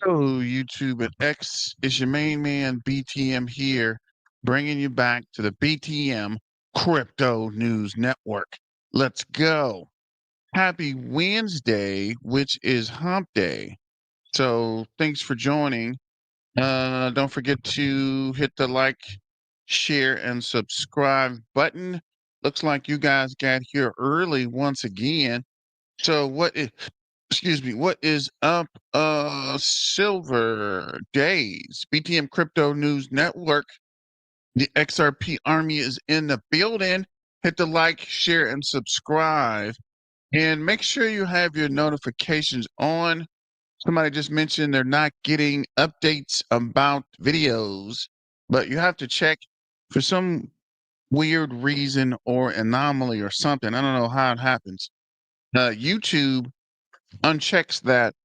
Hello, YouTube and X. It's your main man, BTM here, bringing you back to the BTM Crypto News Network. Let's go. Happy Wednesday, which is Hump Day. So thanks for joining. Don't forget to hit the like, share, and subscribe button. Looks like you guys got here early once again. So what is up? Silver Days, BTM Crypto News Network. The XRP Army is in the building. Hit the like, share, and subscribe. And make sure you have your notifications on. Somebody just mentioned they're not getting updates about videos, but you have to check for some weird reason or anomaly or something. I don't know how it happens. YouTube unchecks that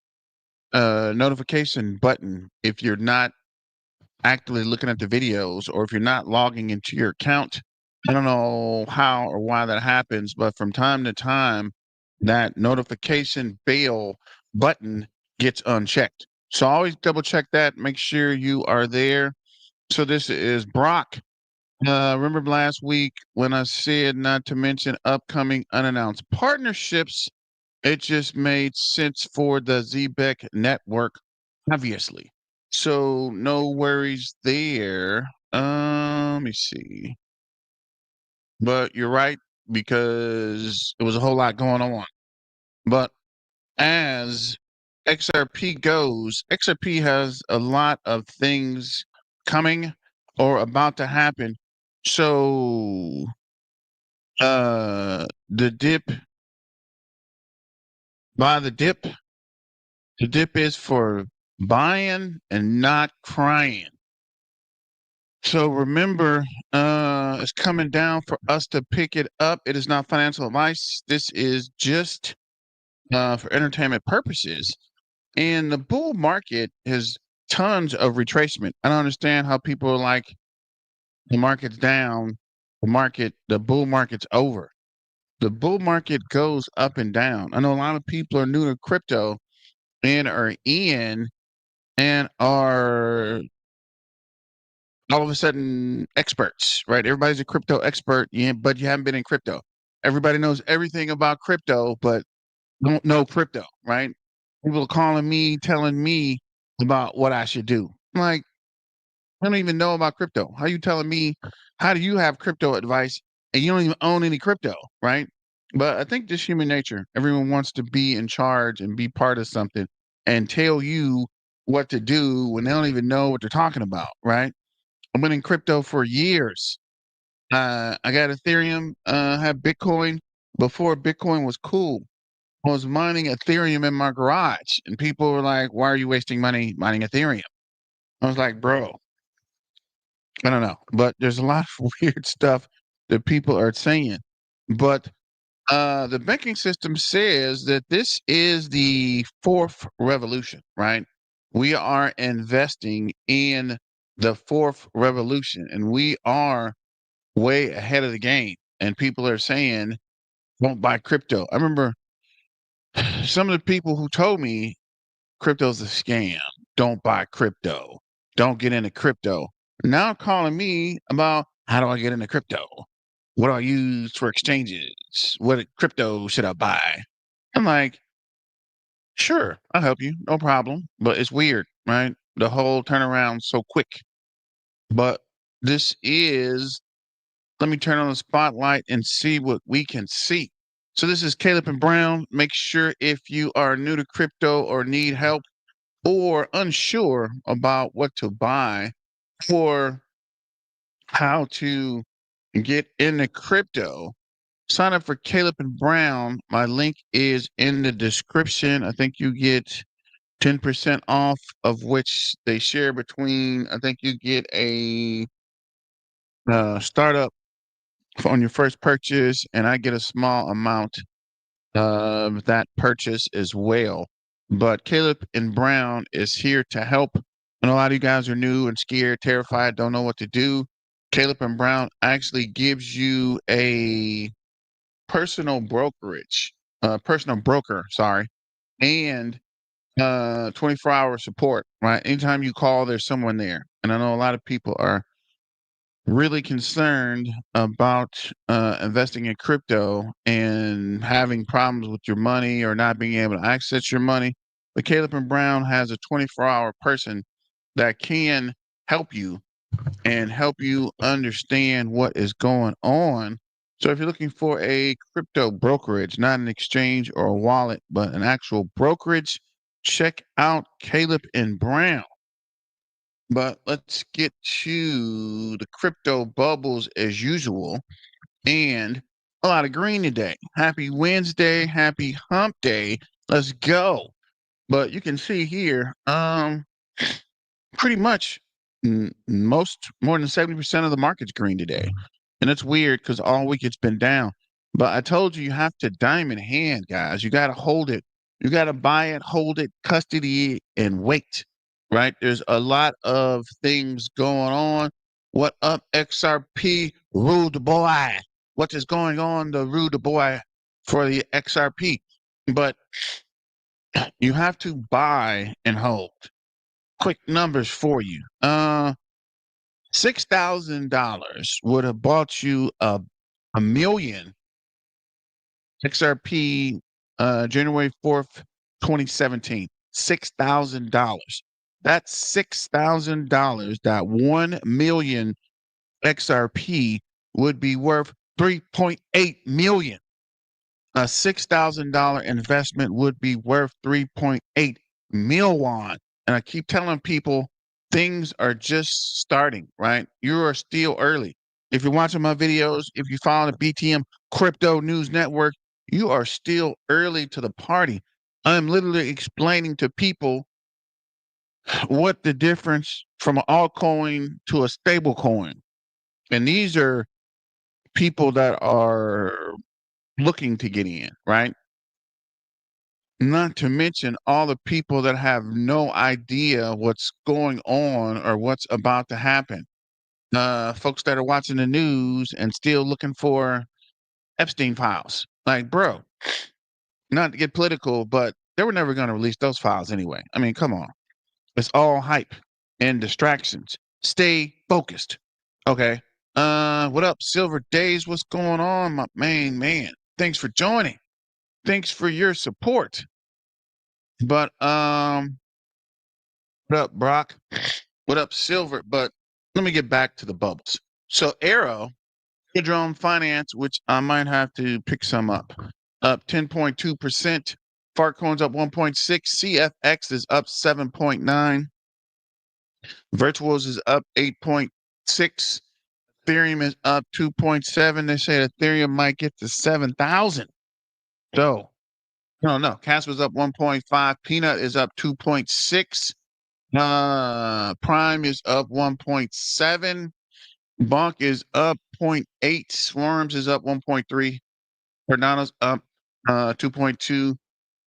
notification button if you're not actively looking at the videos or if you're not logging into your account. I don't know how or why that happens, but from time to time, that notification bell button gets unchecked. So always double check that. Make sure you are there. So this is Brock. Remember last week when I said not to mention upcoming unannounced partnerships? It just made sense for the ZBEC network, obviously. So no worries there. Let me see. But you're right, because it was a whole lot going on. But as XRP goes, XRP has a lot of things coming or about to happen. So the dip, buy the dip. The dip is for buying and not crying. So remember, it's coming down for us to pick it up. It is not financial advice. This is just for entertainment purposes. And the bull market has tons of retracement. I don't understand how people are like, the market's down, the bull market's over. The bull market goes up and down. I know a lot of people are new to crypto and are in and are all of a sudden experts, right? Everybody's a crypto expert, yeah, but you haven't been in crypto. Everybody knows everything about crypto, but don't know crypto, right? People are calling me, telling me about what I should do. I'm like, I don't even know about crypto. How you telling me? How do you have crypto advice and you don't even own any crypto, right? But I think just human nature. Everyone wants to be in charge and be part of something and tell you what to do when they don't even know what they're talking about, right? I've been in crypto for years. I got Ethereum, had Bitcoin before Bitcoin was cool. I was mining Ethereum in my garage, and people were like, "Why are you wasting money mining Ethereum?" I was like, "Bro, I don't know." But there's a lot of weird stuff that people are saying. But the banking system says that this is the fourth revolution, right? We are investing in the fourth revolution, and we are way ahead of the game. And people are saying, don't buy crypto. I remember some of the people who told me crypto's a scam. Don't buy crypto. Don't get into crypto. Now calling me about how do I get into crypto? What do I use for exchanges? What crypto should I buy? I'm like, sure, I'll help you. No problem. But it's weird, right? The whole turnaround so quick. But this is, let me turn on the spotlight and see what we can see. So this is Caleb and Brown. Make sure if you are new to crypto or need help or unsure about what to buy or how to get into crypto, sign up for Caleb and Brown. My link is in the description. I think you get 10% off, of which they share between, I think you get a startup on your first purchase, and I get a small amount of that purchase as well. But Caleb and Brown is here to help. And a lot of you guys are new and scared, terrified, don't know what to do. Caleb and Brown actually gives you a personal broker, sorry, and 24-hour support, right? Anytime you call, there's someone there. And I know a lot of people are really concerned about investing in crypto and having problems with your money or not being able to access your money. But Caleb and Brown has a 24-hour person that can help you and help you understand what is going on. So if you're looking for a crypto brokerage, not an exchange or a wallet, but an actual brokerage, check out Caleb and Brown. But let's get to the crypto bubbles as usual. And a lot of green today. Happy Wednesday, happy hump day. Let's go. But you can see here, pretty much more than 70% of the market's green today. And it's weird because all week it's been down. But I told you have to diamond hand, guys. You got to hold it. You got to buy it, hold it, custody it, and wait. Right? There's a lot of things going on. What up, XRP? Rude boy. What is going on, the rude boy for the XRP? But you have to buy and hold. Quick numbers for you. $6,000 would have bought you a million XRP January 4th, 2017. $6,000. That's $6,000. That 1 million XRP would be worth 3.8 million. A $6,000 investment would be worth 3.8 million. And I keep telling people things are just starting, right? You are still early. If you're watching my videos, if you follow the BTM Crypto News Network, you are still early to the party. I'm literally explaining to people what the difference from an altcoin to a stable coin. And these are people that are looking to get in, right? Not to mention all the people that have no idea what's going on or what's about to happen. Folks that are watching the news and still looking for Epstein files. Like, bro, not to get political, but they were never going to release those files anyway. I mean, come on. It's all hype and distractions. Stay focused. Okay. What up, Silver Days? What's going on, my main man? Thanks for joining. Thanks for your support. But what up, Brock? What up, Silver? But let me get back to the bubbles. So Arrow, Drone Finance, which I might have to pick some up 10.2%. Fartcoin's up 1.6. CFX is up 7.9. Virtuals is up 8.6. Ethereum is up 2.7. They say Ethereum might get to 7,000. So, no. Casper's up 1.5. Peanut is up 2.6. Prime is up 1.7. Bonk is up 0.8. Swarms is up 1.3. Cardano's up 2.2.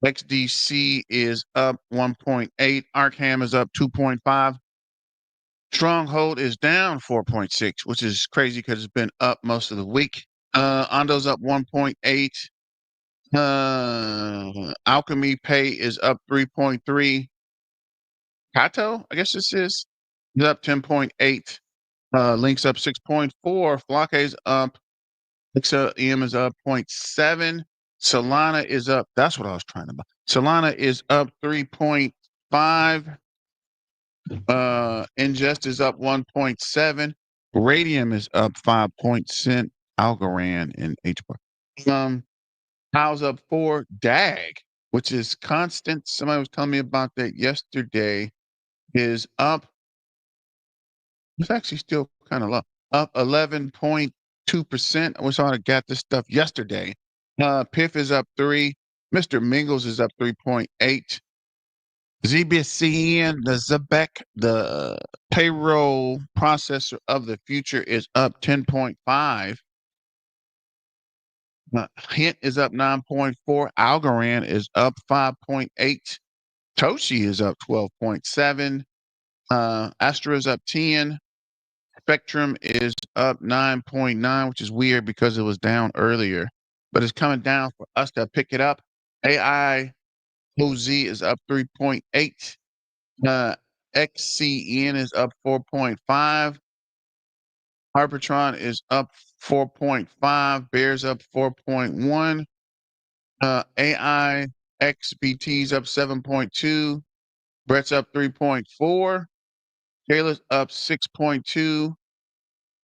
XDC is up 1.8. Arkham is up 2.5. Stronghold is down 4.6, which is crazy because it's been up most of the week. Ondo's up 1.8. Alchemy Pay is up 3.3. Kato, I guess this is up 10.8. Link's up 6.4. Flocke's up. XRM is up 0.7. Solana is up. That's what I was trying to buy. Solana is up 3.5. Ingest is up 1.7. Radium is up 5 cent. Algorand and HBAR. How's up 4. DAG, which is constant. Somebody was telling me about that yesterday. Is up. It's actually still kind of low. Up 11.2%. I wish I had got this stuff yesterday. PIF is up 3. Mr. Mingles is up 3.8. ZBCN, the Zebek, the payroll processor of the future, is up 10.5. Hint is up 9.4. Algorand is up 5.8. Toshi is up 12.7. Astra is up 10. Spectrum is up 9.9, which is weird because it was down earlier, but it's coming down for us to pick it up. AI OZ is up 3.8. XCN is up 4.5. Arbitron is up 4.5. Bears up 4.1. AI XBT is up 7.2. Brett's up 3.4. Taylor's up 6.2.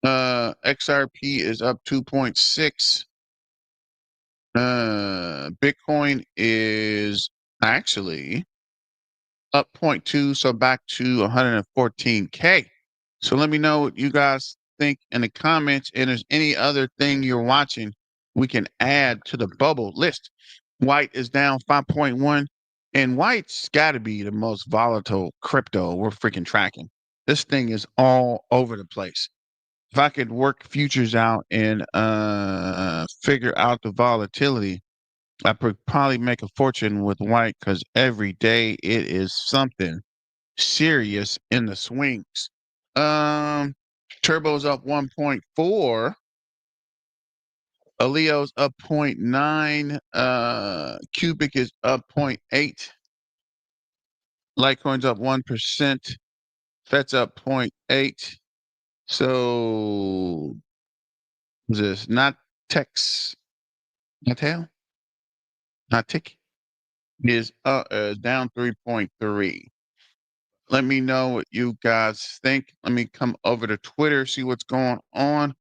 XRP is up 2.6. Bitcoin is actually up 0.2, so back to 114K. So let me know what you guys think in the comments. And if there's any other thing you're watching, we can add to the bubble list. White is down 5.1, and White's got to be the most volatile crypto we're freaking tracking. This thing is all over the place. If I could work futures out and figure out the volatility, I could probably make a fortune with White because every day it is something serious in the swings. Turbo's up 1.4. Aleo's up 0.9. Cubic is up 0.8. Litecoin's up 1%. Fed's up 0.8. So this not Tex, not tail, not tick is down 3.3. Let me know what you guys think. Let me come over to Twitter, see what's going on.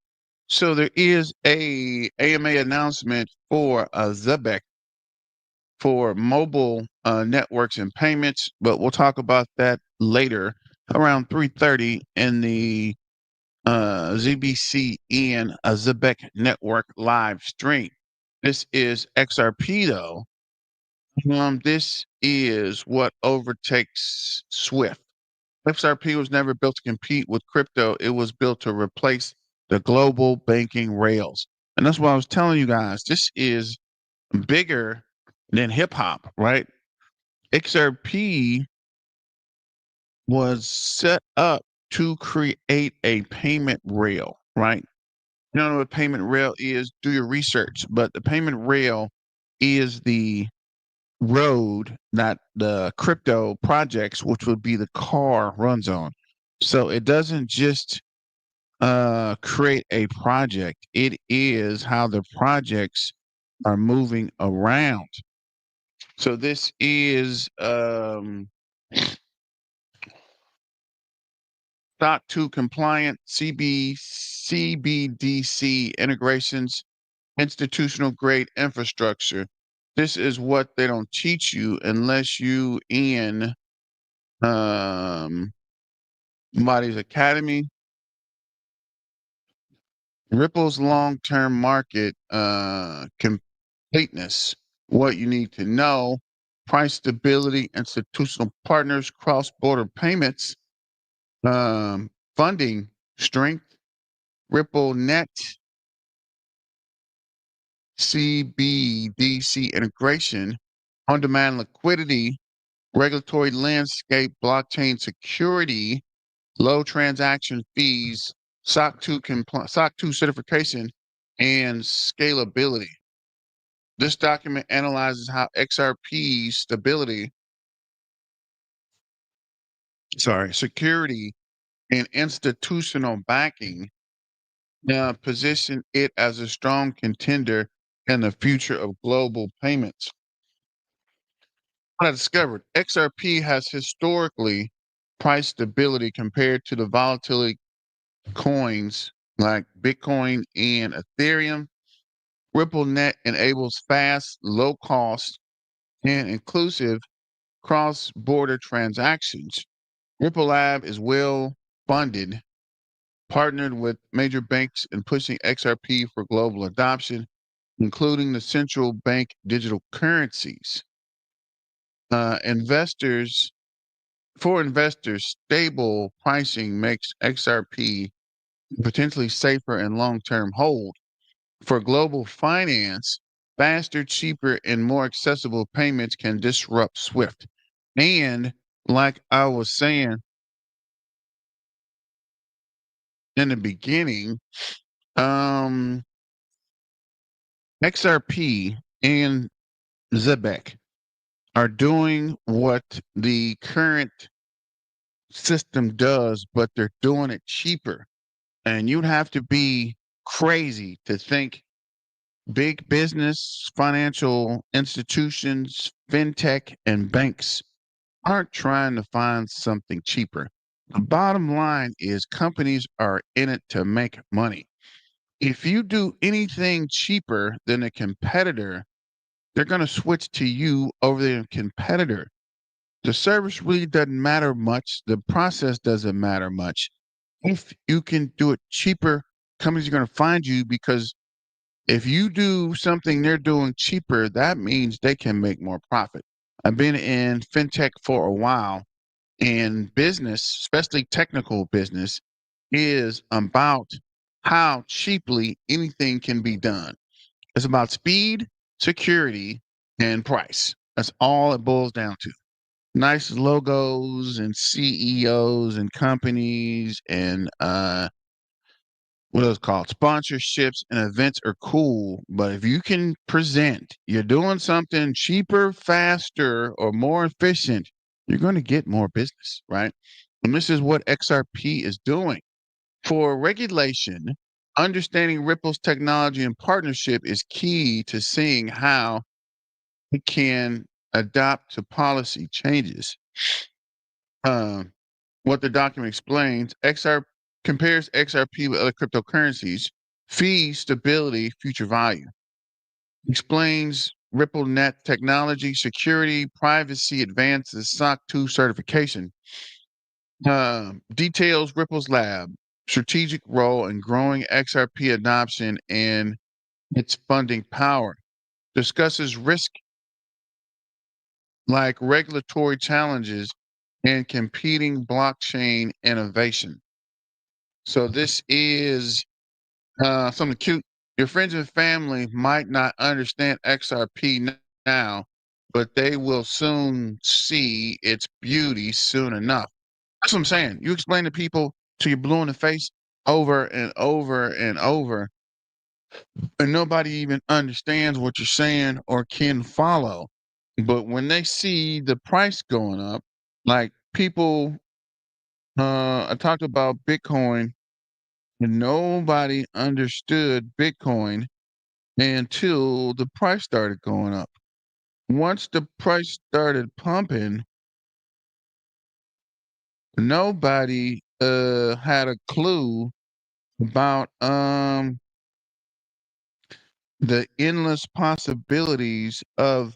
So there is a AMA announcement for Zebek for mobile networks and payments, but we'll talk about that later around 3:30 in the ZBCN Zebek Network live stream. This is XRP though. This is what overtakes Swift. XRP was never built to compete with crypto. It was built to replace the global banking rails. And that's what I was telling you guys. This is bigger than hip hop, right? XRP was set up to create a payment rail, right? You don't know what payment rail is, do your research. But the payment rail is the road that the crypto projects, which would be the car, runs on. So it doesn't just create a project. It is how the projects are moving around. So this is SOC 2 compliant CBDC integrations, institutional grade infrastructure. This is what they don't teach you unless you in Somebody's Academy. Ripple's long-term market completeness. What you need to know: price stability, institutional partners, cross-border payments, funding strength, Ripple net, CBDC integration, on-demand liquidity, regulatory landscape, blockchain security, low transaction fees, SOC 2 certification, and scalability. This document analyzes how XRP's security, and institutional backing position it as a strong contender in the future of global payments. What I discovered, XRP has historically price stability compared to the volatility coins like Bitcoin and Ethereum. RippleNet enables fast, low cost, and inclusive cross border transactions. Ripple Lab is well funded, partnered with major banks in pushing XRP for global adoption, including the central bank digital currencies. Investors, for investors, stable pricing makes XRP potentially safer and long-term hold. For global finance, faster, cheaper, and more accessible payments can disrupt SWIFT. And like I was saying in the beginning, XRP and Zebek are doing what the current system does, but they're doing it cheaper. And you'd have to be crazy to think big business, financial institutions, fintech, and banks aren't trying to find something cheaper. The bottom line is companies are in it to make money. If you do anything cheaper than a competitor, they're going to switch to you over the competitor. The service really doesn't matter much. The process doesn't matter much. If you can do it cheaper, companies are going to find you because if you do something they're doing cheaper, that means they can make more profit. I've been in fintech for a while, and business, especially technical business, is about how cheaply anything can be done. It's about speed, security, and price. That's all it boils down to. Nice logos and CEOs and companies and what is it called? Sponsorships and events are cool, but if you can present you're doing something cheaper, faster, or more efficient, you're going to get more business, right? And this is what XRP is doing. For regulation, understanding Ripple's technology and partnership is key to seeing how it can adapt to policy changes. Um, what the document explains, XR compares XRP with other cryptocurrencies, fee stability, future value. Explains Ripple Net technology, security, privacy advances, SOC 2 certification. Details Ripple's lab, strategic role in growing XRP adoption and its funding power. Discusses risk like regulatory challenges and competing blockchain innovation. So this is something cute. Your friends and family might not understand XRP now, but they will soon see its beauty soon enough. That's what I'm saying. You explain to people till you're blue in the face over and over and over, and nobody even understands what you're saying or can follow. But when they see the price going up, like people, I talked about Bitcoin, and nobody understood Bitcoin until the price started going up. Once the price started pumping, nobody had a clue about the endless possibilities of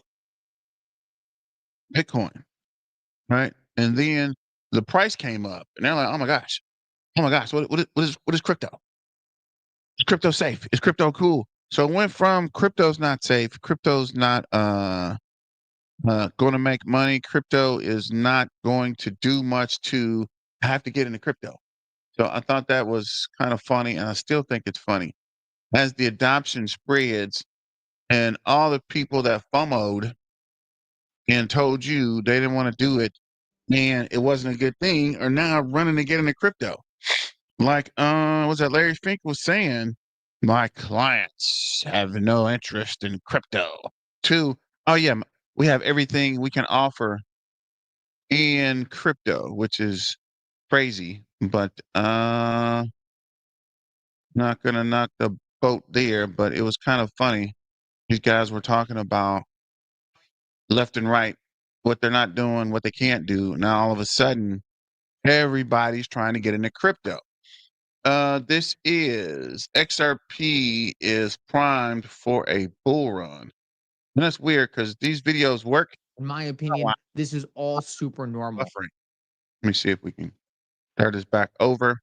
Bitcoin, right? And then the price came up, and they're like, oh my gosh, what is crypto? Is crypto safe? Is crypto cool? So it went from crypto's not safe, crypto's not going to make money. Crypto is not going to do much to have to get into crypto. So I thought that was kind of funny, and I still think it's funny. As the adoption spreads, and all the people that FOMO'd and told you they didn't want to do it, and it wasn't a good thing, are now running to get into crypto. Like, was that Larry Fink was saying, my clients have no interest in crypto. Two, oh yeah, we have everything we can offer in crypto, which is crazy, but not gonna knock the boat there, but it was kind of funny. These guys were talking about left and right what they're not doing, what they can't do. Now all of a sudden, everybody's trying to get into crypto. This is XRP is primed for a bull run. And that's weird because these videos work. In my opinion, this is all super normal. Buffering. Let me see if we can start this back over.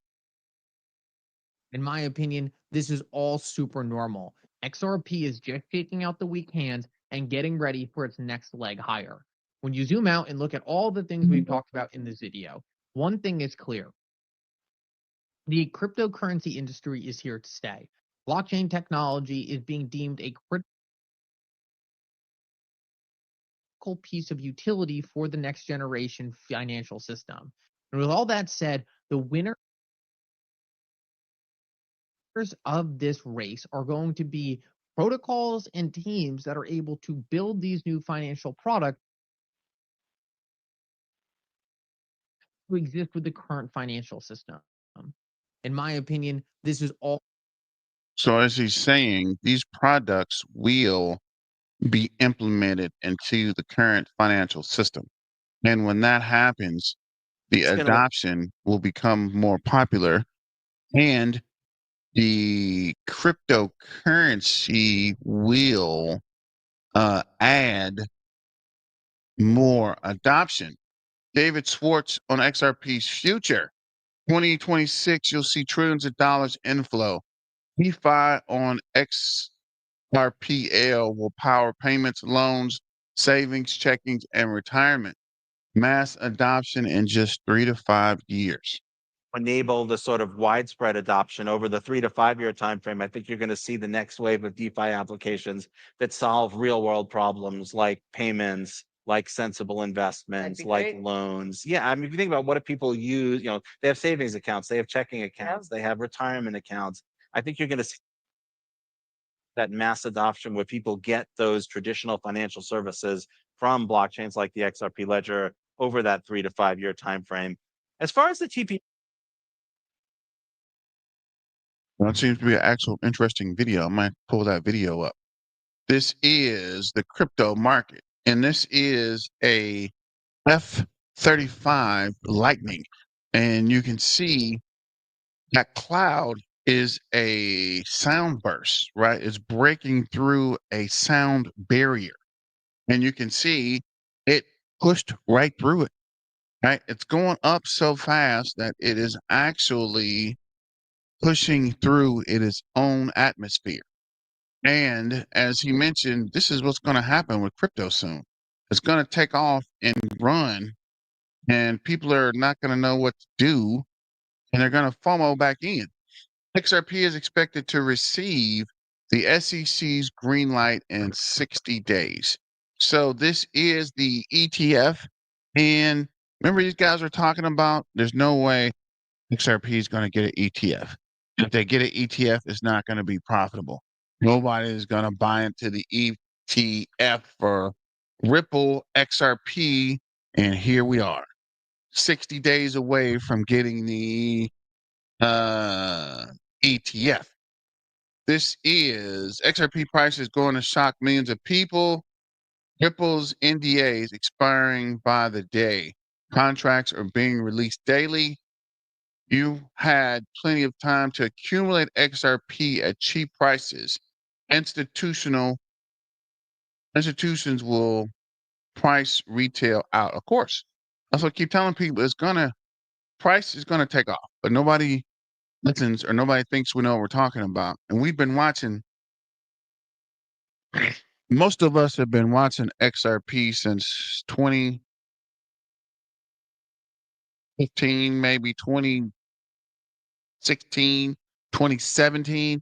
In my opinion, this is all super normal. XRP is just shaking out the weak hands and getting ready for its next leg higher. When you zoom out and look at all the things we've talked about in this video, one thing is clear. The cryptocurrency industry is here to stay. Blockchain technology is being deemed a critical piece of utility for the next generation financial system. And with all that said, the winners of this race are going to be protocols and teams that are able to build these new financial products to exist with the current financial system. In my opinion, this is all. So as he's saying, these products will be implemented into the current financial system. And when that happens, the adoption will become more popular and the cryptocurrency will add more adoption. David Schwartz on XRP's future. 2026, you'll see trillions of dollars inflow. DeFi on XRPL will power payments, loans, savings, checkings, and retirement. Mass adoption in just 3 to 5 years. Enable the sort of widespread adoption over the 3 to 5 year time frame. I think you're going to see the next wave of DeFi applications that solve real world problems like payments, like sensible investments, like loans. Yeah, I mean, if you think about what do people use, they have savings accounts, they have checking accounts, they have retirement accounts. I think you're going to see that mass adoption where people get those traditional financial services from blockchains like the XRP ledger over that 3 to 5 year time frame. As far as the TP. Well, it seems to be an actual interesting video. I might pull that video up. This is the crypto market, and this is a F-35 Lightning. And you can see that cloud is a sound burst, right? It's breaking through a sound barrier. And you can see it pushed right through it, right? It's going up so fast that it is actually pushing through its own atmosphere. And as he mentioned, this is what's going to happen with crypto soon. It's going to take off and run, and people are not going to know what to do, and they're going to FOMO back in. XRP is expected to receive the SEC's green light in 60 days. So this is the ETF. And remember, these guys were talking about there's no way XRP is going to get an ETF. If they get an ETF, it's not going to be profitable. Nobody is going to buy into the ETF for Ripple XRP. And here we are, 60 days away from getting the ETF. This is XRP price is going to shock millions of people. Ripple's NDAs expiring by the day. Contracts are being released daily. You had plenty of time to accumulate XRP at cheap prices. Institutions will price retail out. Of course. That's what I keep telling people. Price is gonna take off, but nobody listens or nobody thinks we know what we're talking about. And we've been watching, most of us have been watching XRP since 2015, maybe 2016, 2017.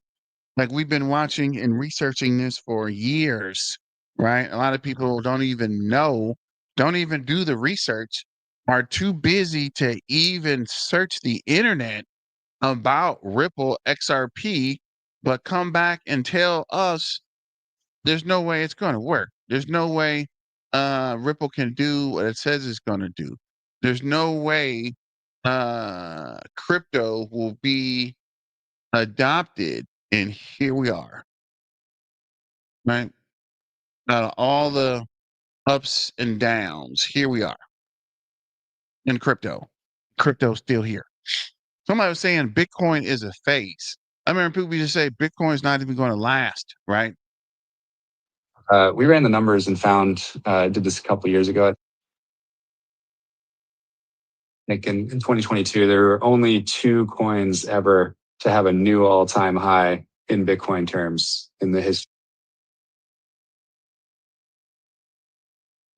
Like we've been watching and researching this for years, right? A lot of people don't even know, don't even do the research, are too busy to even search the internet about Ripple XRP, but come back and tell us there's no way it's going to work. There's no way Ripple can do what it says it's going to do. There's no way crypto will be adopted. And here we are, right? Out of all the ups and downs, here we are in crypto. Crypto's still here. Somebody was saying Bitcoin is a phase. I remember people used to say Bitcoin's not even going to last, right? We ran the numbers and found, did this a couple of years ago. I think in 2022, there were only 2 coins ever to have a new all-time high in Bitcoin terms in the history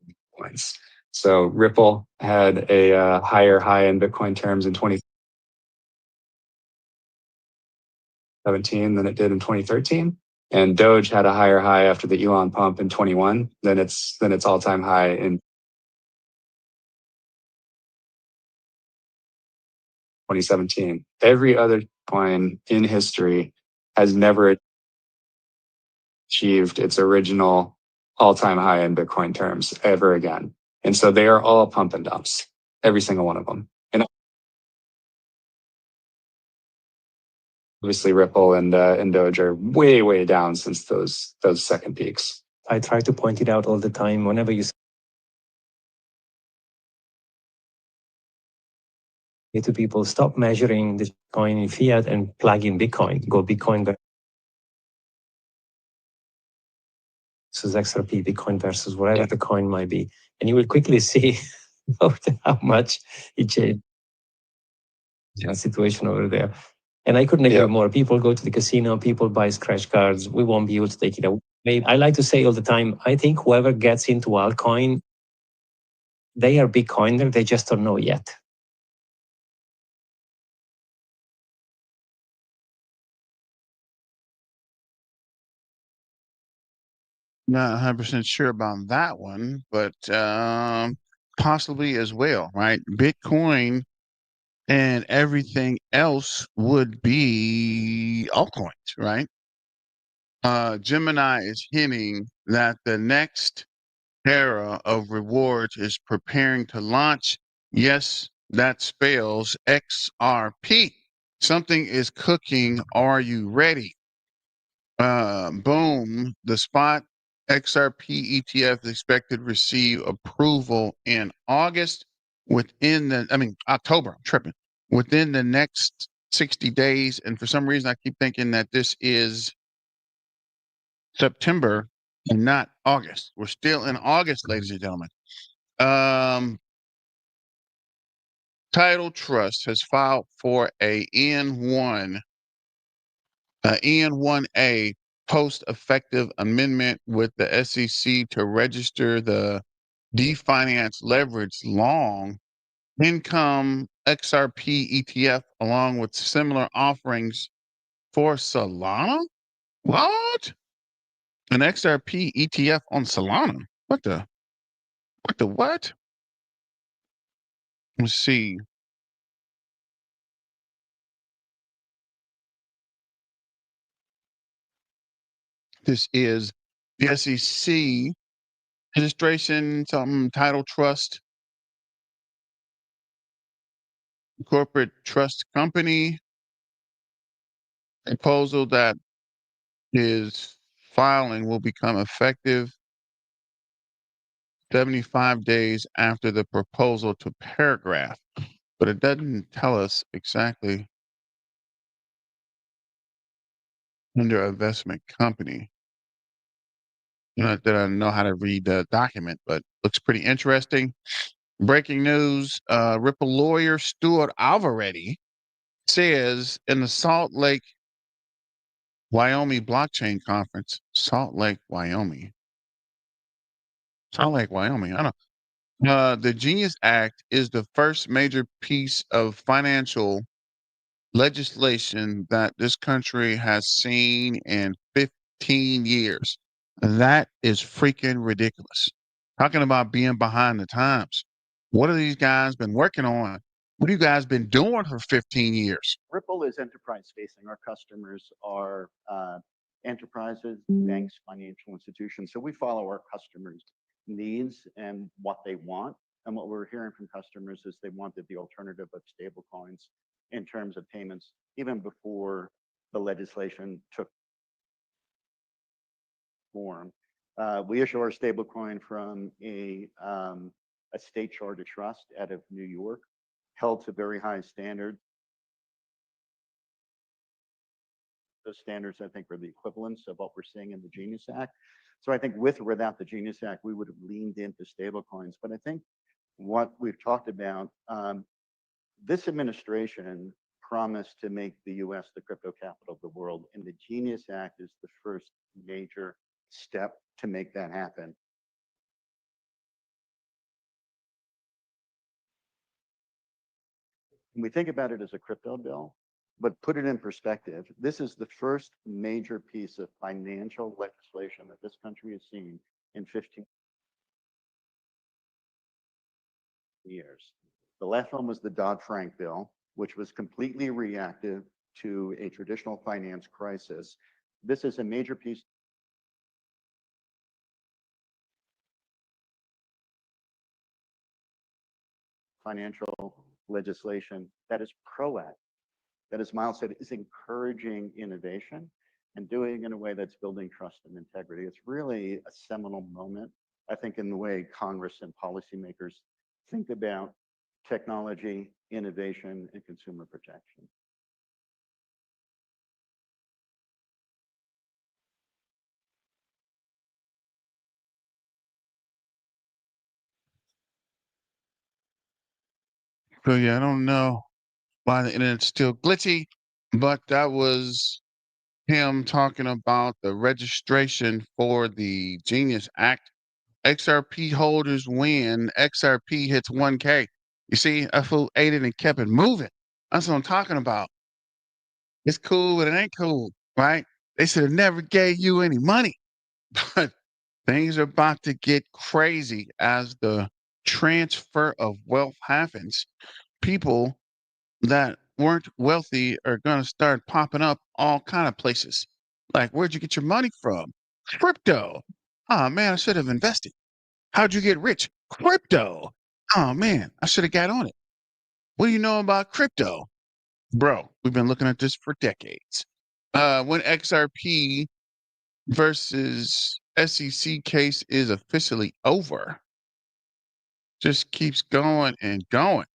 of coins. So Ripple had a higher high in Bitcoin terms in 2017 than it did in 2013. And Doge had a higher high after the Elon pump in 21 than its all-time high in 2017. Every other coin in history has never achieved its original all-time high in Bitcoin terms ever again. And so they are all pump and dumps, every single one of them. And Obviously, Ripple and Doge are way, way down since those second peaks. I try to point it out all the time whenever you say to people, stop measuring the coin in fiat and plug in Bitcoin. Go Bitcoin versus XRP, Bitcoin versus whatever the coin might be. And you will quickly see how much it changed the situation over there. And I couldn't agree more. People go to the casino, people buy scratch cards. We won't be able to take it away. I like to say all the time, I think whoever gets into altcoin, they are Bitcoiner, they just don't know yet. Not 100% sure about that one, but possibly as well, right? Bitcoin and everything else would be altcoins, right? Gemini is hinting that the next era of rewards is preparing to launch. Yes, that spells XRP. Something is cooking. Are you ready? Boom. The spot XRP ETF is expected to receive approval in August October. I'm tripping. Within the next 60 days. And for some reason, I keep thinking that this is September and not August. We're still in August, ladies and gentlemen. Title Trust has filed for a N1A post-effective amendment with the SEC to register the definance leverage long income XRP ETF along with similar offerings for Solana. What? An XRP ETF on Solana? What the what? Let's see. This is the SEC registration, something title trust, corporate trust company proposal that is filing will become effective 75 days after the proposal to paragraph, but it doesn't tell us exactly under investment company. Not that I know how to read the document, but looks pretty interesting. Breaking news, Ripple lawyer Stuart Alvaretti says in the Salt Lake, Wyoming blockchain conference, Salt Lake, Wyoming. Salt Lake, Wyoming. I don't know. The Genius Act is the first major piece of financial legislation that this country has seen in 15 years. That is freaking ridiculous. Talking about being behind the times. What have these guys been working on? What have you guys been doing for 15 years? Ripple is enterprise facing. Our customers are enterprises, banks, financial institutions. So we follow our customers' needs and what they want. And what we're hearing from customers is they wanted the alternative of stablecoins in terms of payments, even before the legislation took form. We issue our stablecoin from a state chartered trust out of New York, held to very high standards. Those standards, I think, are the equivalents of what we're seeing in the Genius Act. So I think with or without the Genius Act, we would have leaned into stablecoins. But I think what we've talked about, this administration promised to make the US the crypto capital of the world, and the Genius Act is the first major step to make that happen. And we think about it as a crypto bill, but put it in perspective. This is the first major piece of financial legislation that this country has seen in 15 years. The last one was the Dodd-Frank bill, which was completely reactive to a traditional finance crisis. This is a major piece financial legislation that is proactive. that, as Miles said, is encouraging innovation and doing it in a way that's building trust and integrity. It's really a seminal moment, I think, in the way Congress and policymakers think about technology, innovation, and consumer protection. So yeah, I don't know why the internet's still glitchy, but that was him talking about the registration for the Genius Act. XRP holders win. XRP hits 1K. You see, I fool ate it and kept it moving. That's what I'm talking about. It's cool, but it ain't cool, right? They should have never gave you any money. But things are about to get crazy as the transfer of wealth happens. People that weren't wealthy are going to start popping up all kind of places. Like, where'd you get your money from? Crypto. Oh man, I should have invested. How'd you get rich? Crypto. Oh man, I should have got on it. What do you know about crypto? Bro, we've been looking at this for decades. When XRP versus SEC case is officially over, just keeps going and going.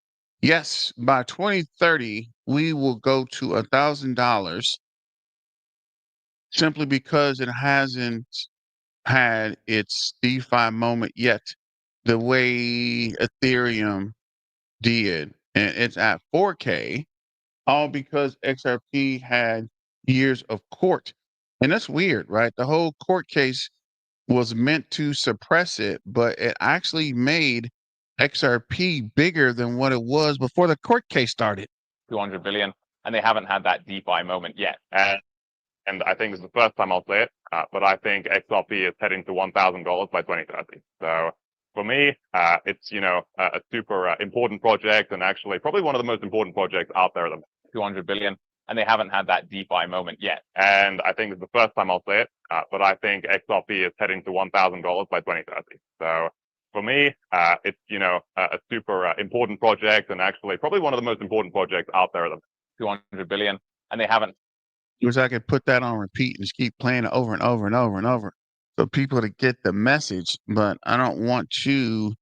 Yes, by 2030, we will go to $1,000 simply because it hasn't had its DeFi moment yet, the way Ethereum did. And it's at 4K, all because XRP had years of court. And that's weird, right? The whole court case was meant to suppress it, but it actually made XRP bigger than what it was before the court case started. 200 billion, and they haven't had that DeFi moment yet. And I think it's the first time I'll say it, but I think XRP is heading to $1,000 by 2030. So for me, it's, a super important project, and actually probably one of the most important projects out there. 200 billion, and they haven't had that DeFi moment yet. And I think it's the first time I'll say it, but I think XRP is heading to $1,000 by 2030. So for me, it's, a super important project, and actually probably one of the most important projects out there. 200 billion, and they haven't. Wish I could put that on repeat and just keep playing it over and over and over and over for people to get the message. But I don't want to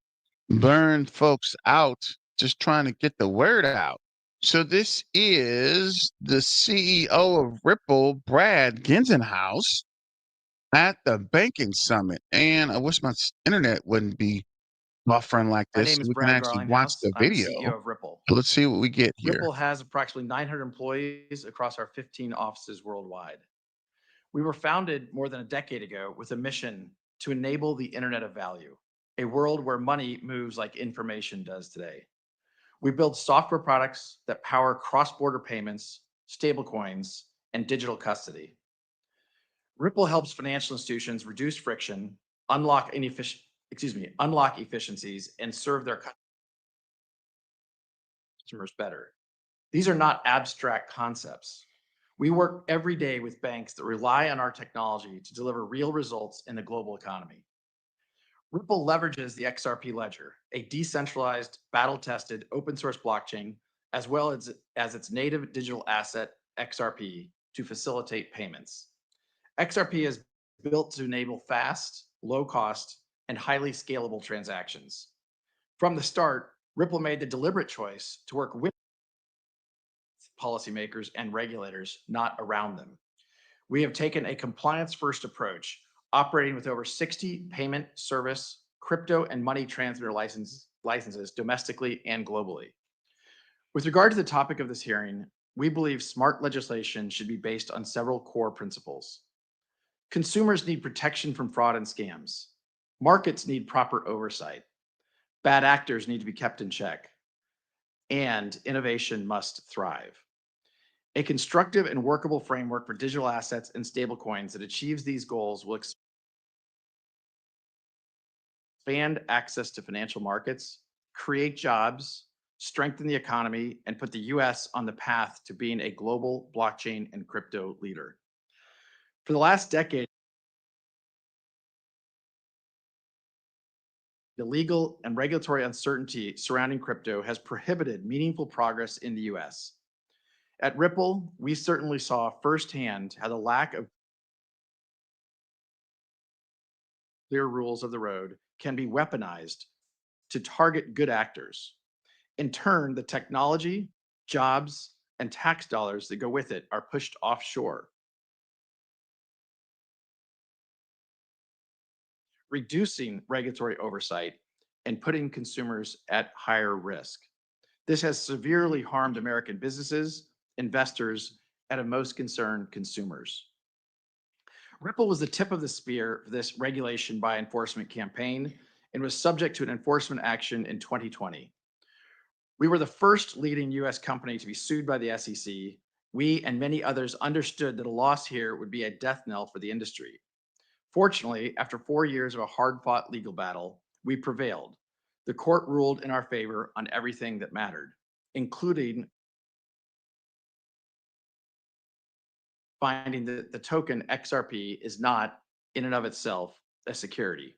burn folks out just trying to get the word out. So this is the CEO of Ripple, Brad Ginzenhouse, at the banking summit. And I wish my internet wouldn't be buffering like My this name so is we can Brad actually watch Garlinghouse. the I'm the video. CEO of Ripple. Let's see what we get here. Ripple has approximately 900 employees across our 15 offices worldwide. We were founded more than a decade ago with a mission to enable the Internet of Value, a world where money moves like information does today. We build software products that power cross-border payments, stablecoins, and digital custody. Ripple helps financial institutions reduce friction, unlock efficiencies, and serve their customers better. These are not abstract concepts. We work every day with banks that rely on our technology to deliver real results in the global economy. Ripple leverages the XRP ledger, a decentralized, battle-tested, open-source blockchain, as well as its native digital asset, XRP, to facilitate payments. XRP is built to enable fast, low-cost, and highly scalable transactions. From the start, Ripple made the deliberate choice to work with policymakers and regulators, not around them. We have taken a compliance-first approach, operating with over 60 payment, service, crypto, and money transmitter licenses domestically and globally. With regard to the topic of this hearing, we believe smart legislation should be based on several core principles. Consumers need protection from fraud and scams. Markets need proper oversight. Bad actors need to be kept in check. And innovation must thrive. A constructive and workable framework for digital assets and stablecoins that achieves these goals will expand access to financial markets, create jobs, strengthen the economy, and put the US on the path to being a global blockchain and crypto leader. For the last decade, the legal and regulatory uncertainty surrounding crypto has prohibited meaningful progress in the US. At Ripple, we certainly saw firsthand how the lack of clear rules of the road can be weaponized to target good actors. In turn, the technology, jobs, and tax dollars that go with it are pushed offshore, reducing regulatory oversight and putting consumers at higher risk. This has severely harmed American businesses, investors, and most concerned consumers. Ripple was the tip of the spear for this regulation by enforcement campaign and was subject to an enforcement action in 2020. We were the first leading US company to be sued by the SEC. We and many others understood that a loss here would be a death knell for the industry. Fortunately, after 4 years of a hard-fought legal battle, we prevailed. The court ruled in our favor on everything that mattered, including finding that the token XRP is not, in and of itself, a security.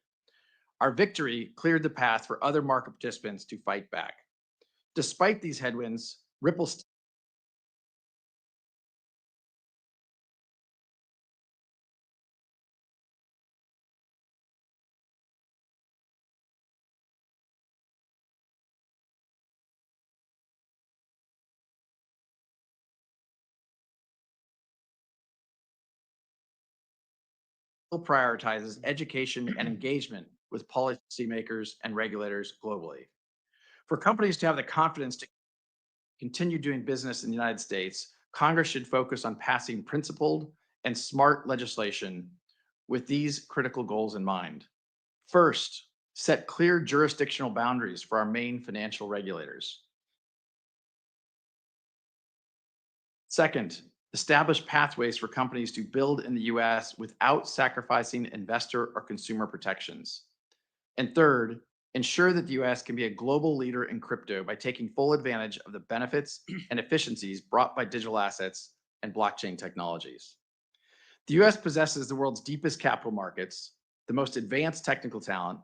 Our victory cleared the path for other market participants to fight back. Despite these headwinds, Ripple still prioritizes education and engagement with policymakers and regulators globally. For companies to have the confidence to continue doing business in the United States, Congress should focus on passing principled and smart legislation with these critical goals in mind. First, set clear jurisdictional boundaries for our main financial regulators. Second, establish pathways for companies to build in the US without sacrificing investor or consumer protections. And third, ensure that the US can be a global leader in crypto by taking full advantage of the benefits and efficiencies brought by digital assets and blockchain technologies. The US possesses the world's deepest capital markets, the most advanced technical talent,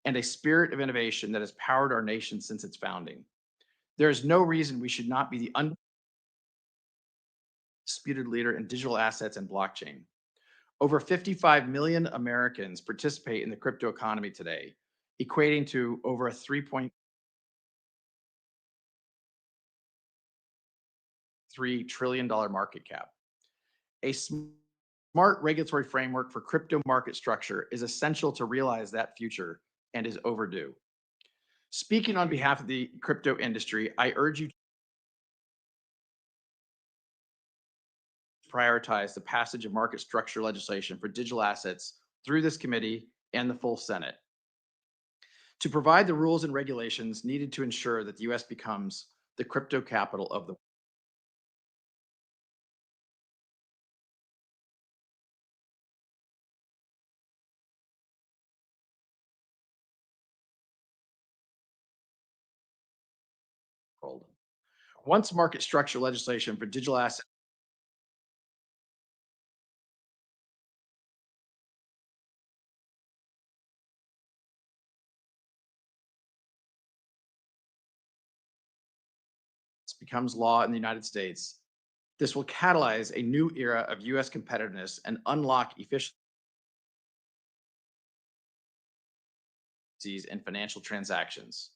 and a spirit of innovation that has powered our nation since its founding. There is no reason we should not be the undisputed leader in digital assets and blockchain. Over 55 million Americans participate in the crypto economy today, equating to over a $3.3 trillion market cap. A smart regulatory framework for crypto market structure is essential to realize that future and is overdue. Speaking on behalf of the crypto industry, I urge you to prioritize the passage of market structure legislation for digital assets through this committee and the full Senate, to provide the rules and regulations needed to ensure that the US becomes the crypto capital of the world. Once market structure legislation for digital assets becomes law in the United States, this will catalyze a new era of US competitiveness and unlock efficiencies in financial transactions,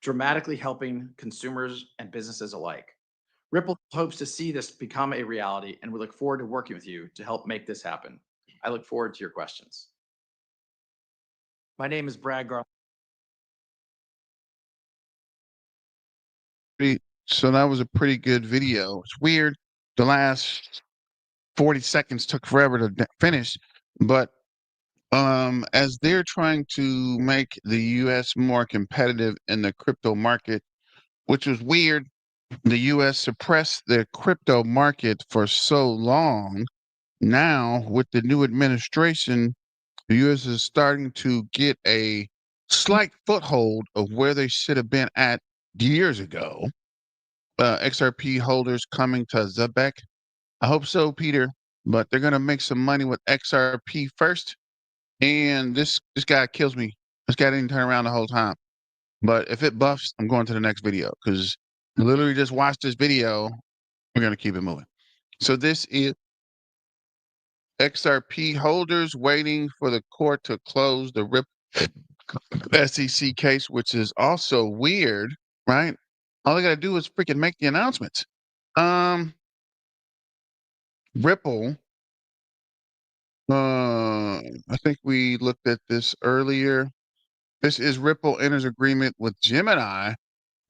dramatically helping consumers and businesses alike. Ripple hopes to see this become a reality, and we look forward to working with you to help make this happen. I look forward to your questions. My name is Brad Garland. So that was a pretty good video. It's weird. The last 40 seconds took forever to finish, but as they're trying to make the US more competitive in the crypto market, which was weird, the US suppressed the crypto market for so long. Now, with the new administration, the US is starting to get a slight foothold of where they should have been at years ago. XRP holders coming to Zebek. I hope so, Peter, but they're going to make some money with XRP first. And this guy kills me. This guy didn't turn around the whole time. But if it buffs, I'm going to the next video because I literally just watched this video We're going to keep it moving. So this is XRP holders waiting for the court to close the Ripple SEC case, which is also weird, right? All they got to do is freaking make the announcements. Ripple, I think we looked at this earlier. This is Ripple enters agreement with Gemini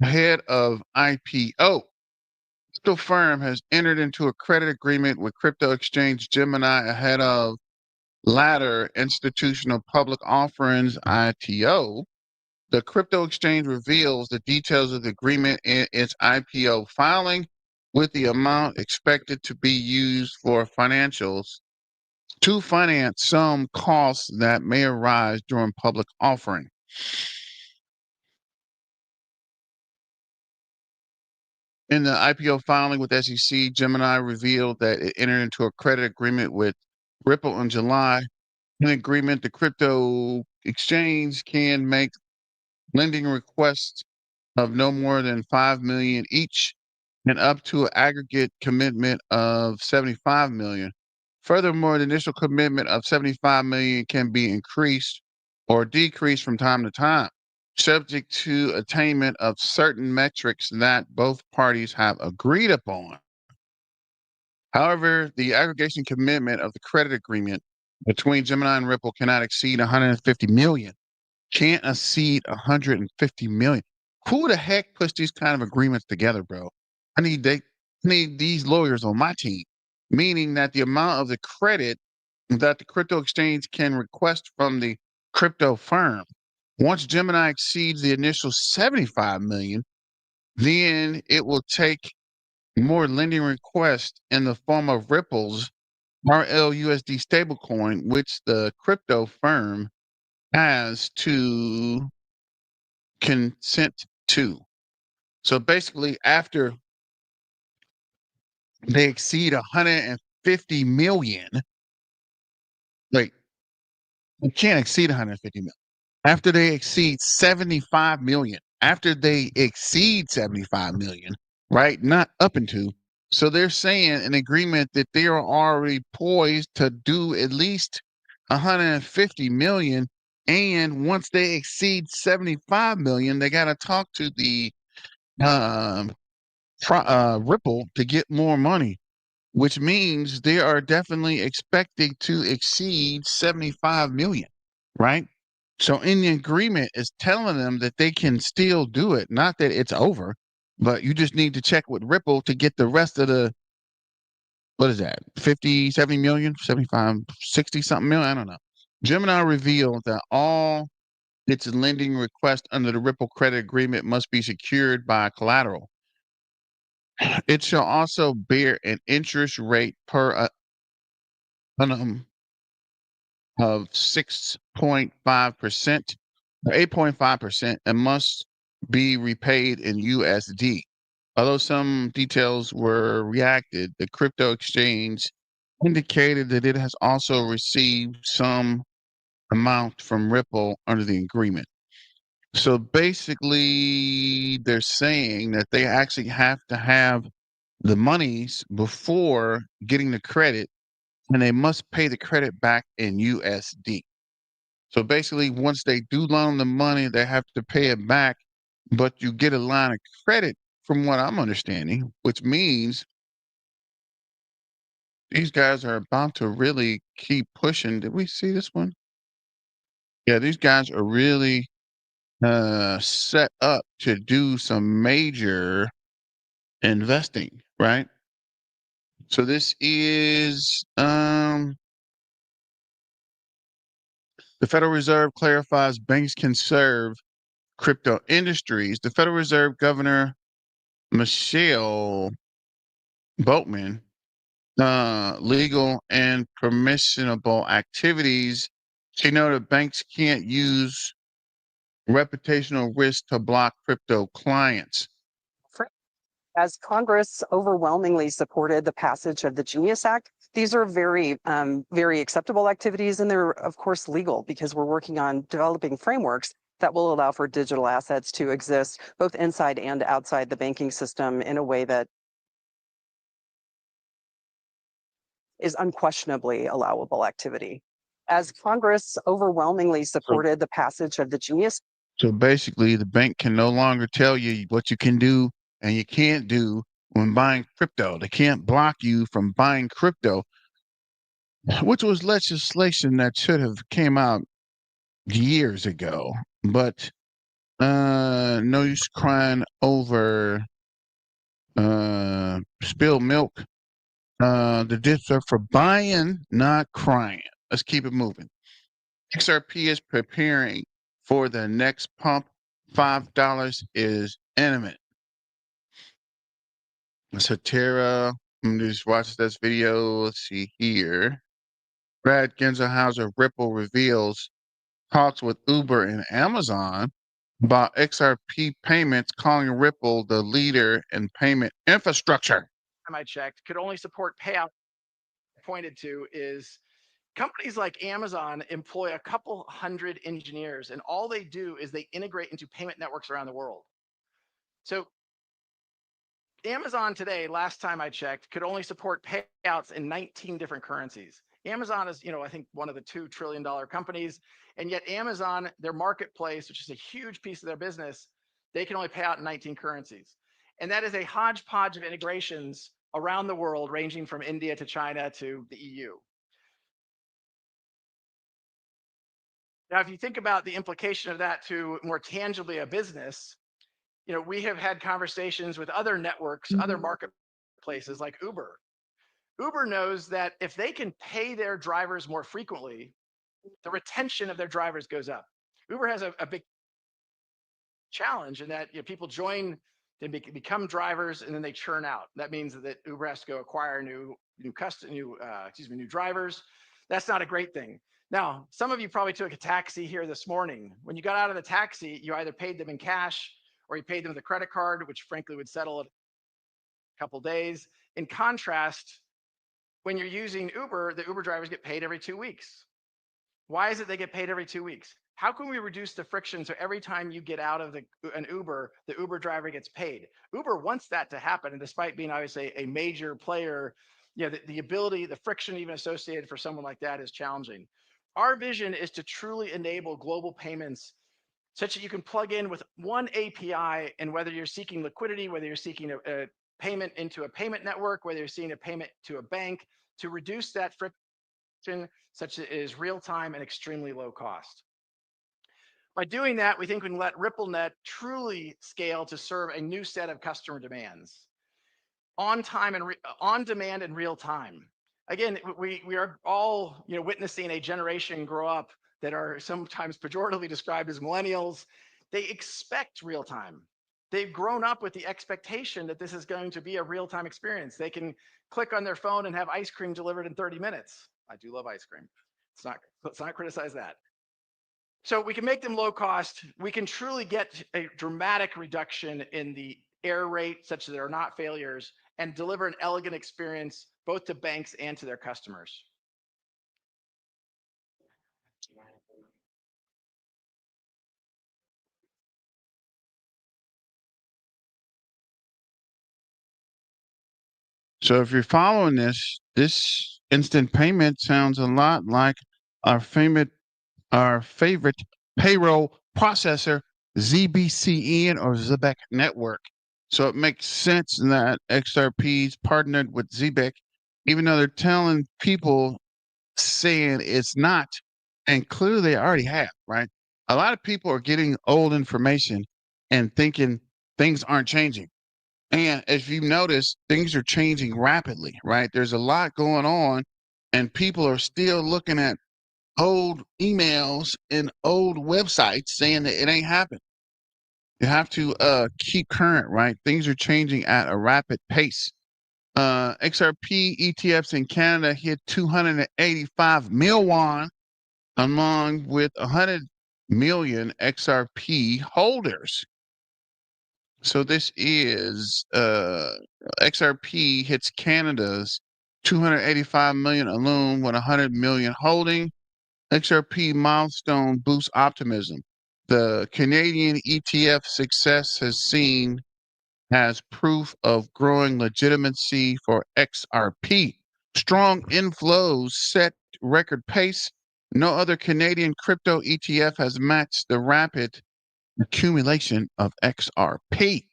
ahead of IPO. Crypto firm has entered into a credit agreement with crypto exchange Gemini ahead of latter institutional public offerings ITO. The crypto exchange reveals the details of the agreement in its IPO filing, with the amount expected to be used for financials to finance some costs that may arise during public offering. In the IPO filing with SEC, Gemini revealed that it entered into a credit agreement with Ripple in July. In agreement, the crypto exchange can make lending requests of no more than $5 million each and up to an aggregate commitment of $75 million. Furthermore, the initial commitment of $75 million can be increased or decreased from time to time, subject to attainment of certain metrics that both parties have agreed upon. However, the aggregation commitment of the credit agreement between Gemini and Ripple cannot exceed 150 million. Can't exceed 150 million. Who the heck puts these kind of agreements together, bro? I need these lawyers on my team, meaning that the amount of the credit that the crypto exchange can request from the crypto firm, once Gemini exceeds the initial 75 million, then it will take more lending requests in the form of Ripple's RLUSD stablecoin, which the crypto firm has to consent to. So basically, after they exceed 150 million, like you can't exceed 150 million. After they exceed 75 million, after they exceed 75 million, right? Not up into. So they're saying an agreement that they are already poised to do at least 150 million. And once they exceed 75 million, they got to talk to the Ripple to get more money, which means they are definitely expecting to exceed 75 million, right? So in the agreement is telling them that they can still do it, not that it's over, but you just need to check with Ripple to get the rest of the, what is that, 50, 70 million, 75, 60 something million? I don't know. Gemini revealed that all its lending requests under the Ripple credit agreement must be secured by collateral. It shall also bear an interest rate per annum of 6.5% or 8.5% and must be repaid in USD. Although some details were reacted, the crypto exchange indicated that it has also received some amount from Ripple under the agreement. So basically, they're saying that they actually have to have the monies before getting the credit, and they must pay the credit back in USD. So basically, once they do loan the money, they have to pay it back, but you get a line of credit from what I'm understanding, which means these guys are about to really keep pushing. Did we see this one? Yeah, these guys are really set up to do some major investing, right? So this is the Federal Reserve clarifies banks can serve crypto industries. The Federal Reserve Governor Michelle Boatman, legal and permissionable activities. She noted banks can't use reputational risk to block crypto clients. As Congress overwhelmingly supported the passage of the Genius Act, these are very, very acceptable activities, and they're, of course, legal because we're working on developing frameworks that will allow for digital assets to exist both inside and outside the banking system in a way that is unquestionably allowable activity. As Congress overwhelmingly supported the passage of the Genius. So basically, the bank can no longer tell you what you can do and you can't do when buying crypto. They can't block you from buying crypto, which was legislation that should have came out years ago. But no use crying over spilled milk. The dips are for buying, not crying. Let's keep it moving. XRP is preparing for the next pump. $5 is imminent. So Tara, just watch this video. Let's see here. Brad Genzelhauser, Ripple reveals talks with Uber and Amazon about XRP payments, calling Ripple the leader in payment infrastructure. I checked, could only support payout. Pointed to is companies like Amazon employ a couple hundred engineers, and all they do is they integrate into payment networks around the world. So Amazon today, last time I checked, could only support payouts in 19 different currencies. Amazon is, I think one of the $2 trillion companies, and yet Amazon, their marketplace, which is a huge piece of their business, they can only pay out in 19 currencies. And that is a hodgepodge of integrations around the world, ranging from India to China to the EU. Now, if you think about the implication of that to more tangibly a business, we have had conversations with other networks, other marketplaces like Uber. Uber knows that if they can pay their drivers more frequently, the retention of their drivers goes up. Uber has a big challenge in that people join, they become drivers, and then they churn out. That means that Uber has to go acquire new drivers. That's not a great thing. Now, some of you probably took a taxi here this morning. When you got out of the taxi, you either paid them in cash or you paid them with a credit card, which frankly would settle in a couple days. In contrast, when you're using Uber, the Uber drivers get paid every 2 weeks. Why is it they get paid every 2 weeks? How can we reduce the friction so every time you get out of an Uber, the Uber driver gets paid? Uber wants that to happen, and despite being obviously a major player, the ability, the friction even associated for someone like that is challenging. Our vision is to truly enable global payments such that you can plug in with one API, and whether you're seeking liquidity, whether you're seeking a payment into a payment network, whether you're seeking a payment to a bank, to reduce that friction such that it is real time and extremely low cost. By doing that, we think we can let RippleNet truly scale to serve a new set of customer demands on time and on demand in real time. Again, we are all witnessing a generation grow up that are sometimes pejoratively described as millennials. They expect real time. They've grown up with the expectation that this is going to be a real time experience. They can click on their phone and have ice cream delivered in 30 minutes. I do love ice cream. Let's not criticize that. So we can make them low cost. We can truly get a dramatic reduction in the error rate such that there are not failures, and deliver an elegant experience both to banks and to their customers. So if you're following this instant payment sounds a lot like our favorite payroll processor, ZBCN or Zebek Network. So it makes sense that XRP's partnered with Zebek, even though they're telling people saying it's not, and clearly they already have, right? A lot of people are getting old information and thinking things aren't changing. And as you notice, things are changing rapidly, right? There's a lot going on, and people are still looking at old emails and old websites saying that it ain't happened. You have to keep current, right? Things are changing at a rapid pace. XRP ETFs in Canada hit 285 million among with 100 million XRP holders. So this is XRP hits Canada's 285 million alone with 100 million holding. XRP milestone boosts optimism. The Canadian ETF success has seen as proof of growing legitimacy for XRP. Strong inflows set record pace. No other Canadian crypto ETF has matched the rapid accumulation of XRP.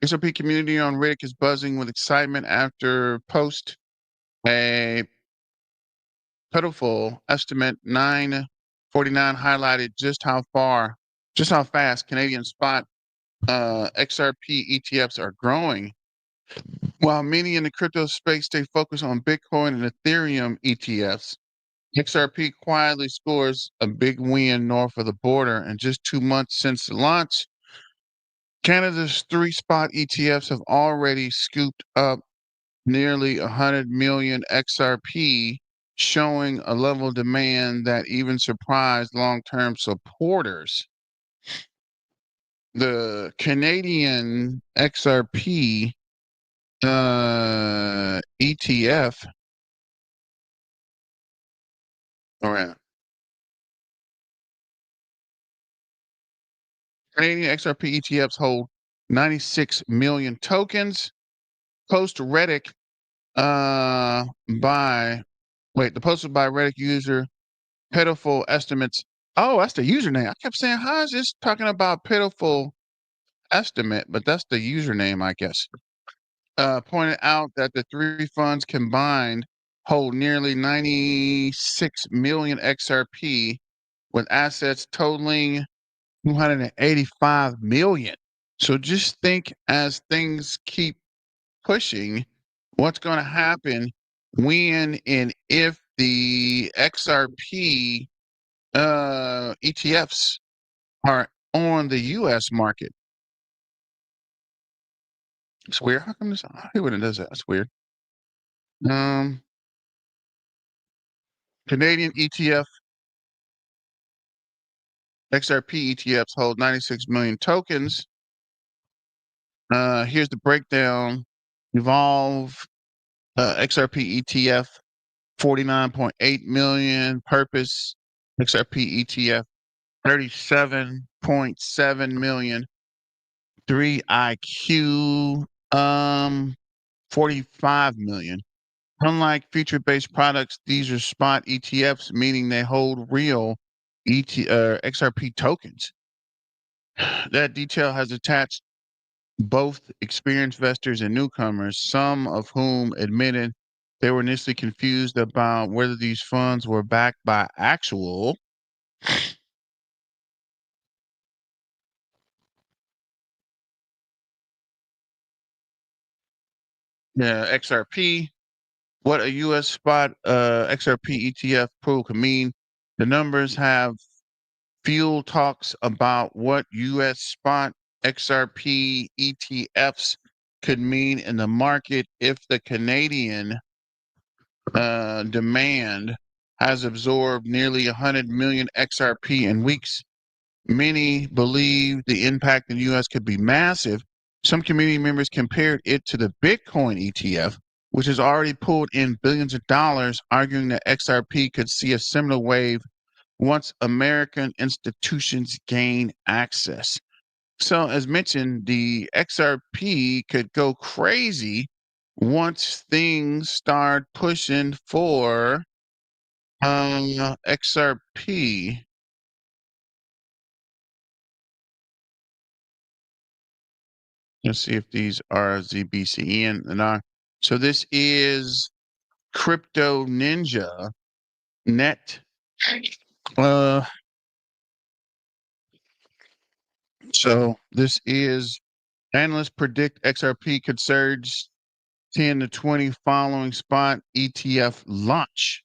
XRP community on Reddit is buzzing with excitement after post a pitiful estimate 949 highlighted just how fast Canadian spot XRP ETFs are growing. While many in the crypto space stay focused on Bitcoin and Ethereum ETFs, XRP quietly scores a big win north of the border. And just 2 months since the launch, Canada's 3-spot ETFs have already scooped up nearly 100 million XRP, showing a level of demand that even surprised long-term supporters. The Canadian XRP ETF, all right. Canadian XRP ETFs hold 96 million tokens. Post Reddit the posted by Reddit user pitiful estimates. Oh, that's the username. I kept saying, how is this talking about pitiful estimate? But that's the username, I guess. Pointed out that the 3 funds combined hold nearly 96 million XRP with assets totaling 285 million. So just think as things keep pushing, what's going to happen when and if the XRP ETFs are on the U.S. market. It's weird. How come this? I hate when it does that. That's weird. Canadian ETF XRP ETFs hold 96 million tokens. Here's the breakdown. Evolve XRP ETF 49.8 million. Purpose XRP ETF 37.7 million. 3IQ 45 million. Unlike feature-based products, these are spot ETFs, meaning they hold real XRP tokens. That detail has attached both experienced investors and newcomers, some of whom admitted they were initially confused about whether these funds were backed by actual XRP. What a U.S. spot XRP ETF pool could mean. The numbers have fuel talks about what U.S. spot XRP ETFs could mean in the market if the Canadian demand has absorbed nearly 100 million XRP in weeks. Many believe the impact in the U.S. could be massive. Some community members compared it to the Bitcoin ETF, which has already pulled in billions of dollars, arguing that XRP could see a similar wave once American institutions gain access. So, as mentioned, the XRP could go crazy once things start pushing for XRP. Let's see if these are ZBCN and are. So this is Crypto Ninja Net. So this is analysts predict XRP could surge 10 to 20 following spot ETF launch.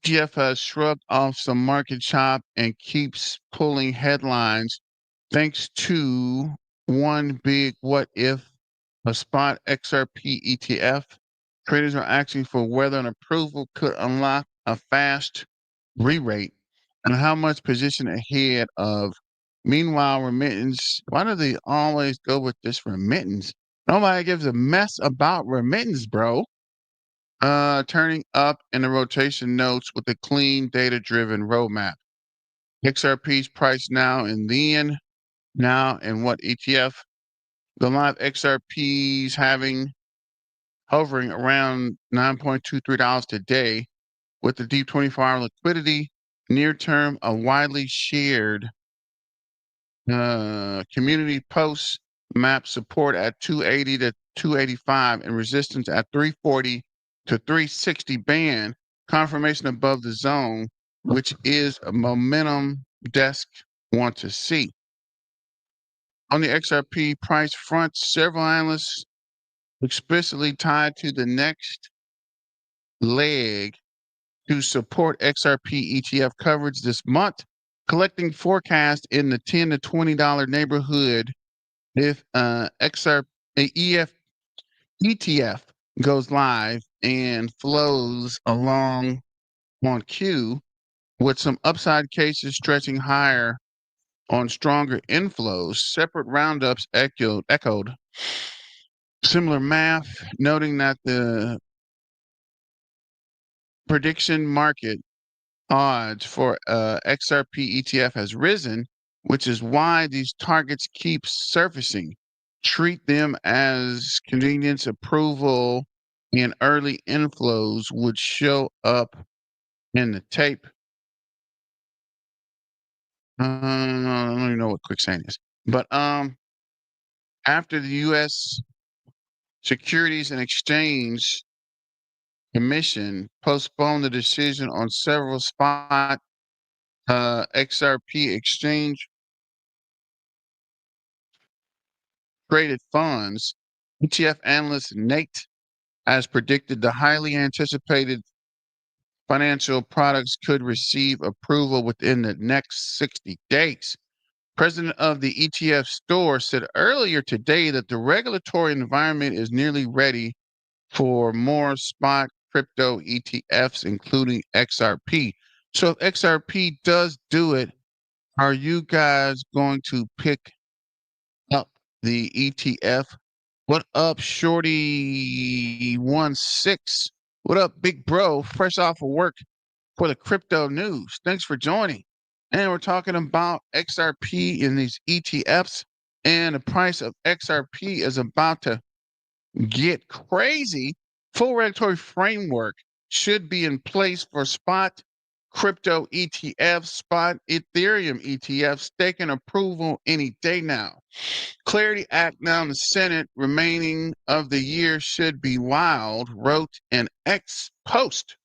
ETF has shrugged off some market chop and keeps pulling headlines thanks to one big what if, a spot XRP ETF. Traders are asking for whether an approval could unlock a fast re-rate and how much position ahead of. Meanwhile, remittance, why do they always go with this remittance? Nobody gives a mess about remittance, bro. Turning up in the rotation notes with a clean data-driven roadmap. XRP's price now and then, now and what ETF? The live XRPs hovering around $9.23 today, with the deep 24-hour liquidity. Near term, a widely shared community posts map support at 280 to 285 and resistance at 340 to 360 band. Confirmation above the zone, which is a momentum desk want to see. On the XRP price front, several analysts explicitly tied to the next leg to support XRP ETF coverage this month, collecting forecast in the $10 to $20 neighborhood if ETF goes live and flows along on cue, with some upside cases stretching higher on stronger inflows. Separate roundups echoed similar math, noting that the prediction market odds for XRP ETF has risen, which is why these targets keep surfacing. Treat them as convenience, approval, and early inflows would show up in the tape. I don't even know what quicksand is, but after the U.S. Securities and Exchange Commission postponed the decision on several spot XRP exchange traded funds, ETF analyst Nate has predicted the highly anticipated financial products could receive approval within the next 60 days. President of the ETF store said earlier today that the regulatory environment is nearly ready for more spot crypto ETFs, including XRP. So if XRP does do it, are you guys going to pick up the ETF? What up, Shorty16? What up, big bro? Fresh off of work for the crypto news. Thanks for joining. And we're talking about XRP in these ETFs, and the price of XRP is about to get crazy. Full regulatory framework should be in place for spot crypto ETFs, spot Ethereum ETFs, staking approval any day now. Clarity Act now in the Senate, remaining of the year should be wild, wrote an X post.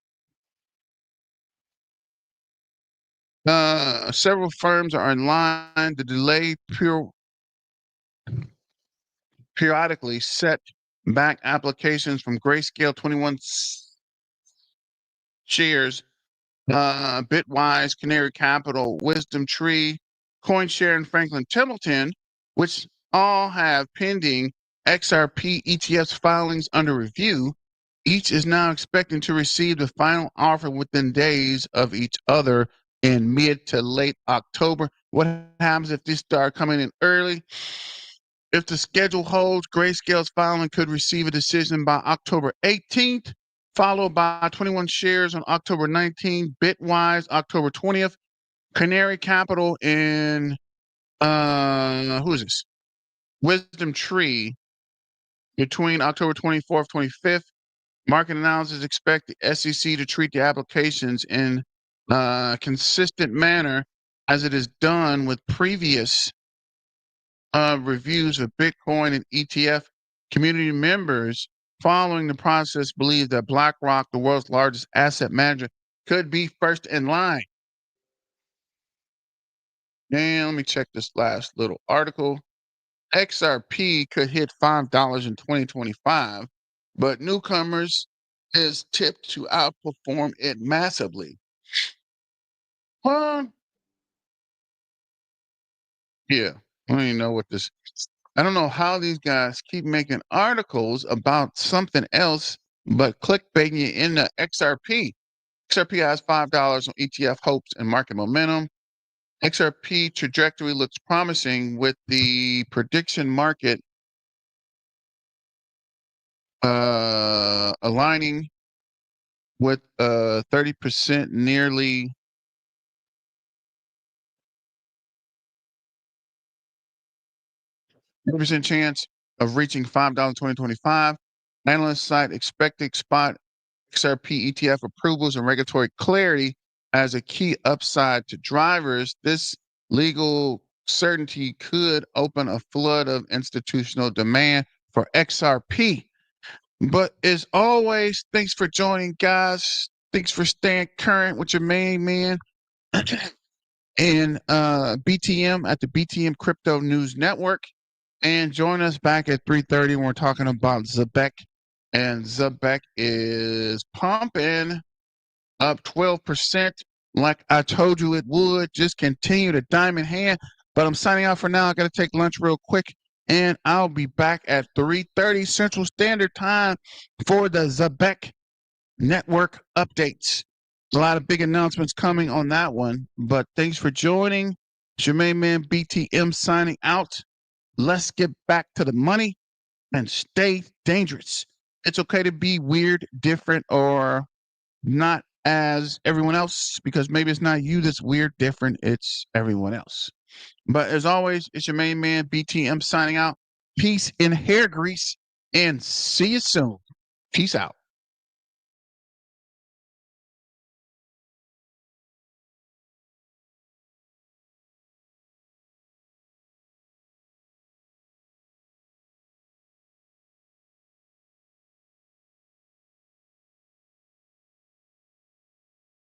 Several firms are in line to delay periodically set back applications from Grayscale 21 shares, Bitwise, Canary Capital, Wisdom Tree, CoinShare, and Franklin Templeton, which all have pending XRP ETFs filings under review. Each is now expecting to receive the final offer within days of each other in mid to late October. What happens if these start coming in early? If the schedule holds, Grayscale's filing could receive a decision by October 18th, followed by 21 shares on October 19th, Bitwise October 20th, Canary Capital and who is this? Wisdom Tree between October 24th, 25th. Market analysis expect the SEC to treat the applications in a consistent manner as it is done with previous reviews of Bitcoin and ETF. Community members following the process believe that BlackRock, the world's largest asset manager, could be first in line. And let me check this last little article. XRP could hit $5 in 2025, but newcomers is tipped to outperform it massively. Yeah, I don't even know what this. I don't know how these guys keep making articles about something else, but clickbaiting you in the XRP. XRP has $5 on ETF hopes and market momentum. XRP trajectory looks promising with the prediction market aligning with 30% nearly 30% chance of reaching $5 in 2025. Analysts cite expected spot XRP ETF approvals and regulatory clarity as a key upside to drivers. This legal certainty could open a flood of institutional demand for XRP. But as always, thanks for joining, guys. Thanks for staying current with your main man and BTM at the BTM Crypto News Network. And join us back at 3:30 when we're talking about Zabek. And Zabek is pumping up 12%, like I told you it would. Just continue to diamond hand. But I'm signing out for now. I got to take lunch real quick, and I'll be back at 3:30 Central Standard Time for the Zabek Network updates. A lot of big announcements coming on that one. But thanks for joining. It's your main man BTM signing out. Let's get back to the money and stay dangerous. It's okay to be weird, different, or not as everyone else, because maybe it's not you that's weird, different, it's everyone else. But as always, it's your main man BTM signing out. Peace and hair grease, and see you soon. Peace out.